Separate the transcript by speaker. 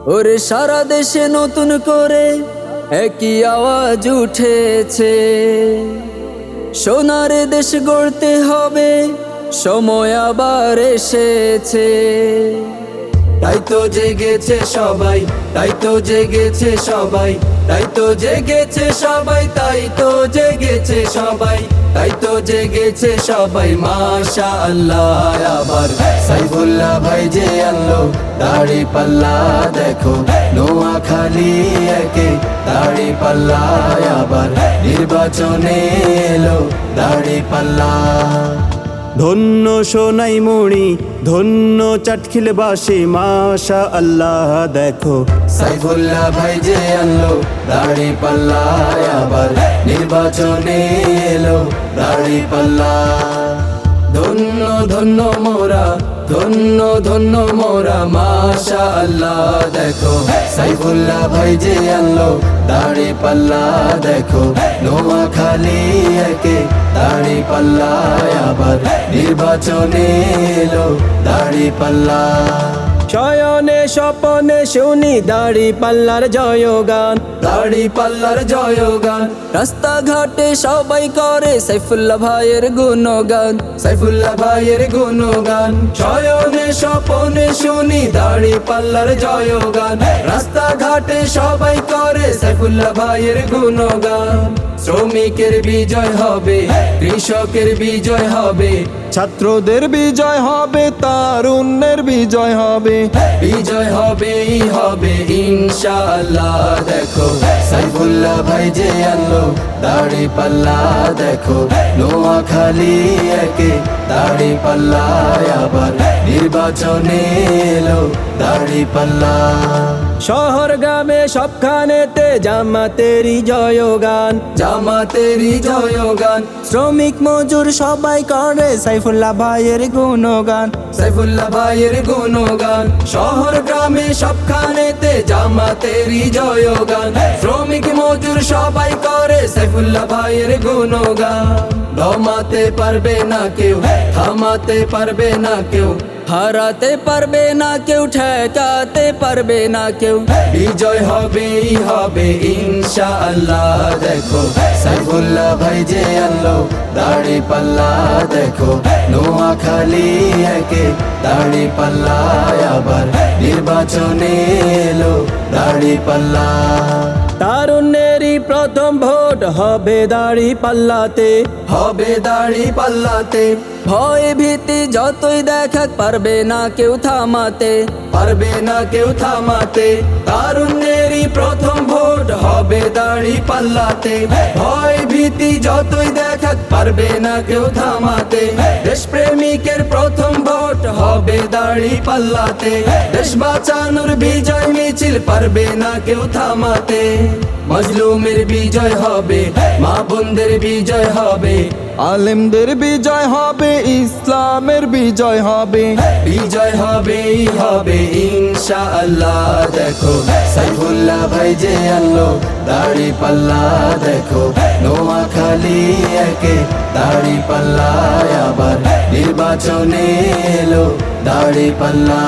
Speaker 1: ওরে সারা দেশে নতুন করে একই আওয়াজ উঠেছে, সোনার দেশ গড়তে হবে, সময় আবার এসেছে। তাই তো জেগেছে সবাই, তাই তো জেগেছে সবাই, তাই তো জেগেছে সবাই, তাই তো জেগেছে সবাই, তাই তো জেগেছে সবাই। মাশাআল্লাহ আবার সাইফুল্লাহ ভাই যে আনলো দাড়ি পাল্লা, দেখো নোয়াখালী একে দাড়ি পাল্লা, আবার নির্বাচনে এলো দাড়ি পাল্লা।
Speaker 2: ধন্য সোনাই মুড়ি, ধন্য চাটখিলবাসী, মাশাআল্লাহ দেখো
Speaker 1: সাইফুল্লাহ ভাই যে আনলো দাড়ি পাল্লা, আবার নির্বাচনে এলো দাড়ি পাল্লা। ধন্য ধন্য মোরা, ধন্য ধন্য মোরা, মাশাআল্লাহ দেখো সাইফুল্লাহ ভাই যে আনলো দাড়ি পাল্লা, দেখো নোয়াখালী একে দাড়ি পাল্লা, আবার নির্বাচনে এলো দাড়ি পাল্লা।
Speaker 2: শয়নে স্বপনে শুনি দাড়ি পাল্লার জয়গান,
Speaker 1: দাড়ি পাল্লার জয়গান, রাস্তাঘাটে সবাই করে সাইফুল্লাহ ভাইয়ের গুণগান, সাইফুল্লাহ ভাইয়ের গুণগান। শয়নে স্বপনে শুনি দাড়ি পাল্লার জয়গান, রাস্তাঘাটে সবাই করে সাইফুল্লাহ ভাইয়ের গুণগান। শ্রমিকের বিজয় হবে, কৃষকের বিজয় হবে,
Speaker 2: ছাত্রদের বিজয় হবে, তারুণ্যের বিজয় হবে,
Speaker 1: বিজয় হবেই হবে ইনশাআল্লাহ। দেখো সাইফুল্লাহ ভাই যে আনলো দাড়ি পাল্লা, দেখো নোয়াখালী একে দাড়ি পাল্লা, আবার নির্বাচনে এলো দাড়ি পাল্লা।
Speaker 2: শহর গ্রামে সবখানেতে জামাতেরই জয়গান,
Speaker 1: জামাতেরই জয়গান,
Speaker 2: শ্রমিক মজুর সবাই করে সাইফুল্লাহ ভাইয়ের গুণগান,
Speaker 1: সাইফুল্লাহ ভাইয়ের গুণগান। শহর গ্রামে সবখানেতে জামাতেরই জয়গান, শ্রমিক মজুর সবাই করে সাইফুল্লাহ ভাইয়ের গুণগান। দমাতে পারবে না কেউ, থামাতে পারবে না কেউ, হারাতে পারবে না কেউ, ঠেকাতে পারবে না কেউ, বিজয় হবেই হবে ইনশাআল্লাহ। দেখো সাইফুল্লাহ ভাই যে আনলো দাড়ি পাল্লা, দেখো নোয়াখালী একে দাড়ি পাল্লা, আবার নির্বাচনে এলো দাড়ি পাল্লা।
Speaker 2: তারুণ্যেরই প্রথম ভোট হবে দাড়ি পাল্লাতে,
Speaker 1: হবে দাড়ি পাল্লাতে। ভয় ভীতি যতই দেখাক পারবে না কেউ থামাতে, পারবে না কেউ থামাতে। তারুণ্যেরই প্রথম ভোট হবে দাড়ি পাল্লাতে, ভয় ভীতি যতই দেখাক পারবে না কেউ থামাতে। দেশপ্রেমিকের প্রথম ভোট হবে দাড়ি পাল্লাতে, দেশ বাঁচানোর বিজয় মিছিল পারবে না কেউ থামাতে। মজলুমের বিজয় হবে, মা বোনদের বিজয় হবে,
Speaker 2: আলেমদের বিজয় হবে, ইসলামের বিজয় হবে,
Speaker 1: বিজয় হবেই হবে ইনশাআল্লাহ। দেখো সাইফুল্লাহ ভাই যে আনলো দাড়ি পাল্লা, দেখো নোয়াখালী একে দাড়ি পাল্লা, আবার নির্বাচনে এলো দাড়ি পাল্লা।